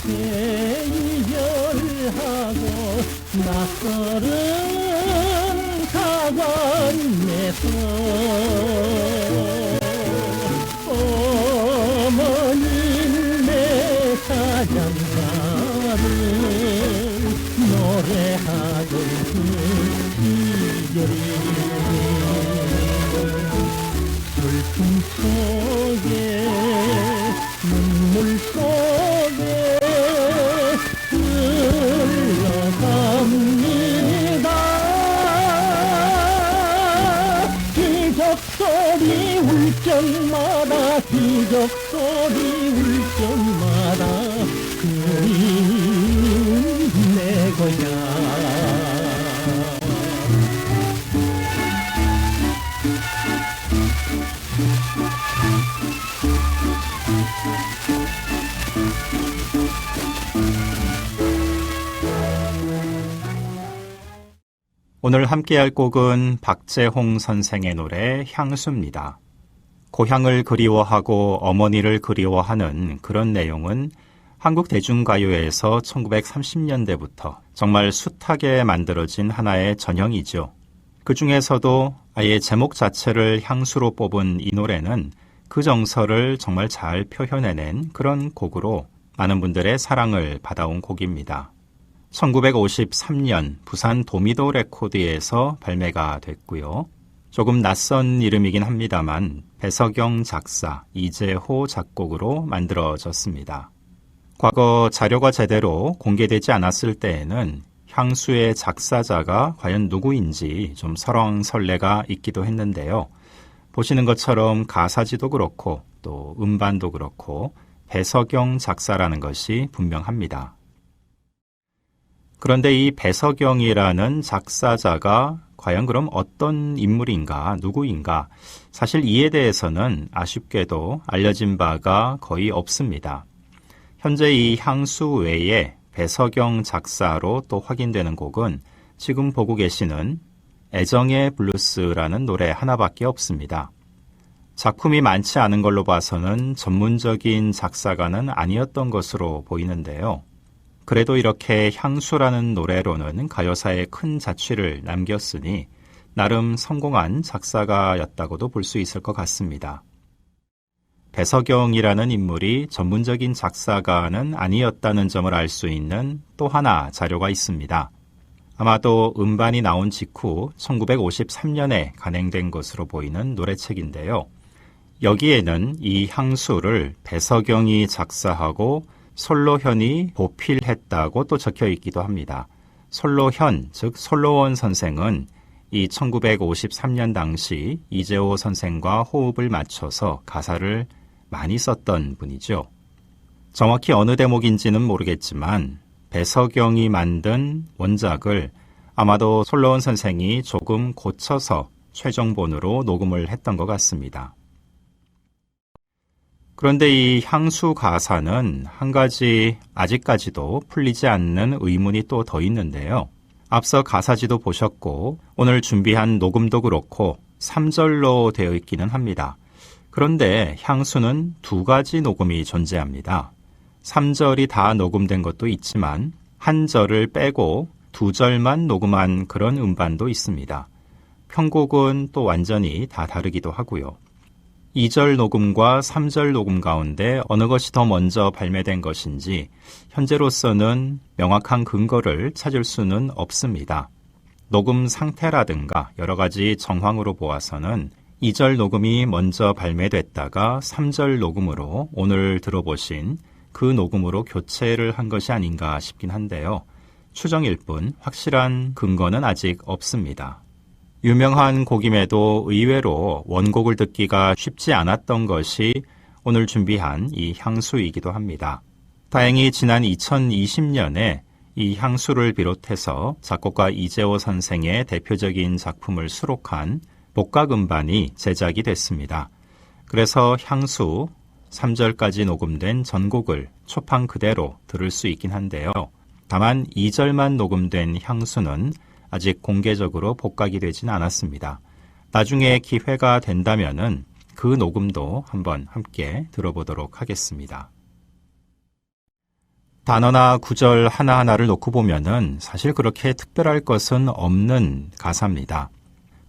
이별하고 낯설은 가관에서 어머님의 사장가를 노래하던 그 시절이 슬픔 속에 눈물 속에 흘러갑니다. 기적소리 울 적마다 기적소리 울 적마다 그리운 내 고향. 오늘 함께할 곡은 박재홍 선생의 노래 향수입니다. 고향을 그리워하고 어머니를 그리워하는 그런 내용은 한국 대중가요에서 1930년대부터 정말 숱하게 만들어진 하나의 전형이죠. 그 중에서도 아예 제목 자체를 향수로 뽑은 이 노래는 그 정서를 정말 잘 표현해낸 그런 곡으로 많은 분들의 사랑을 받아온 곡입니다. 1953년 부산 도미도 레코드에서 발매가 됐고요. 조금 낯선 이름이긴 합니다만 배석영 작사, 이재호 작곡으로 만들어졌습니다. 과거 자료가 제대로 공개되지 않았을 때에는 향수의 작사자가 과연 누구인지 좀 설왕설래가 있기도 했는데요. 보시는 것처럼 가사지도 그렇고 또 음반도 그렇고 배석영 작사라는 것이 분명합니다. 그런데 이 배석영이라는 작사자가 과연 그럼 어떤 인물인가, 누구인가, 사실 이에 대해서는 아쉽게도 알려진 바가 거의 없습니다. 현재 이 향수 외에 배석영 작사로 또 확인되는 곡은 지금 보고 계시는 애정의 블루스라는 노래 하나밖에 없습니다. 작품이 많지 않은 걸로 봐서는 전문적인 작사가는 아니었던 것으로 보이는데요. 그래도 이렇게 향수라는 노래로는 가요사에 큰 자취를 남겼으니 나름 성공한 작사가였다고도 볼 수 있을 것 같습니다. 배석영이라는 인물이 전문적인 작사가는 아니었다는 점을 알 수 있는 또 하나 자료가 있습니다. 아마도 음반이 나온 직후 1953년에 간행된 것으로 보이는 노래책인데요. 여기에는 이 향수를 배석영이 작사하고 솔로현이 보필했다고 또 적혀 있기도 합니다. 솔로현, 즉 솔로원 선생은 이 1953년 당시 이재호 선생과 호흡을 맞춰서 가사를 많이 썼던 분이죠. 정확히 어느 대목인지는 모르겠지만 배석영이 만든 원작을 아마도 솔로원 선생이 조금 고쳐서 최종본으로 녹음을 했던 것 같습니다. 그런데 이 향수 가사는 한 가지 아직까지도 풀리지 않는 의문이 또 더 있는데요. 앞서 가사지도 보셨고 오늘 준비한 녹음도 그렇고 3절로 되어 있기는 합니다. 그런데 향수는 두 가지 녹음이 존재합니다. 3절이 다 녹음된 것도 있지만 한 절을 빼고 두 절만 녹음한 그런 음반도 있습니다. 편곡은 또 완전히 다 다르기도 하고요. 2절 녹음과 3절 녹음 가운데 어느 것이 더 먼저 발매된 것인지 현재로서는 명확한 근거를 찾을 수는 없습니다. 녹음 상태라든가 여러 가지 정황으로 보아서는 2절 녹음이 먼저 발매됐다가 3절 녹음으로 오늘 들어보신 그 녹음으로 교체를 한 것이 아닌가 싶긴 한데요. 추정일 뿐 확실한 근거는 아직 없습니다. 유명한 곡임에도 의외로 원곡을 듣기가 쉽지 않았던 것이 오늘 준비한 이 향수이기도 합니다. 다행히 지난 2020년에 이 향수를 비롯해서 작곡가 이재호 선생의 대표적인 작품을 수록한 복각 음반이 제작이 됐습니다. 그래서 향수 3절까지 녹음된 전곡을 초판 그대로 들을 수 있긴 한데요. 다만 2절만 녹음된 향수는 아직 공개적으로 복각이 되진 않았습니다. 나중에 기회가 된다면은 그 녹음도 한번 함께 들어보도록 하겠습니다. 단어나 구절 하나하나를 놓고 보면은 사실 그렇게 특별할 것은 없는 가사입니다.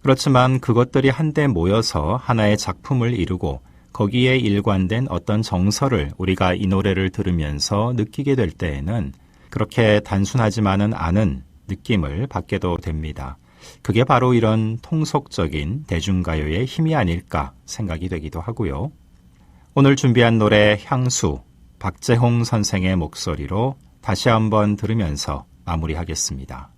그렇지만 그것들이 한데 모여서 하나의 작품을 이루고 거기에 일관된 어떤 정서를 우리가 이 노래를 들으면서 느끼게 될 때에는 그렇게 단순하지만은 않은 느낌을 받게도 됩니다. 그게 바로 이런 통속적인 대중가요의 힘이 아닐까 생각이 되기도 하고요. 오늘 준비한 노래 향수, 박재홍 선생의 목소리로 다시 한번 들으면서 마무리하겠습니다.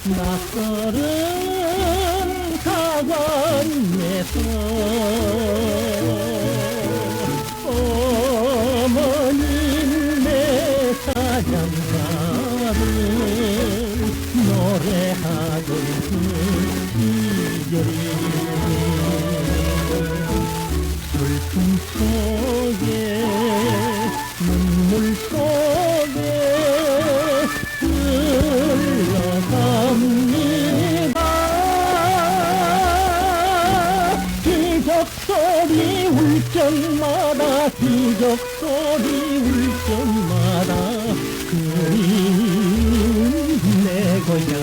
낯설은 가관에서 어머님의 사장가를 노래하던 그 시절이 슬픔 속에 눈물 속에 흘러갑니다. 기적소리 울 적마다 기적소리 울 적마다 그리운 내 고향.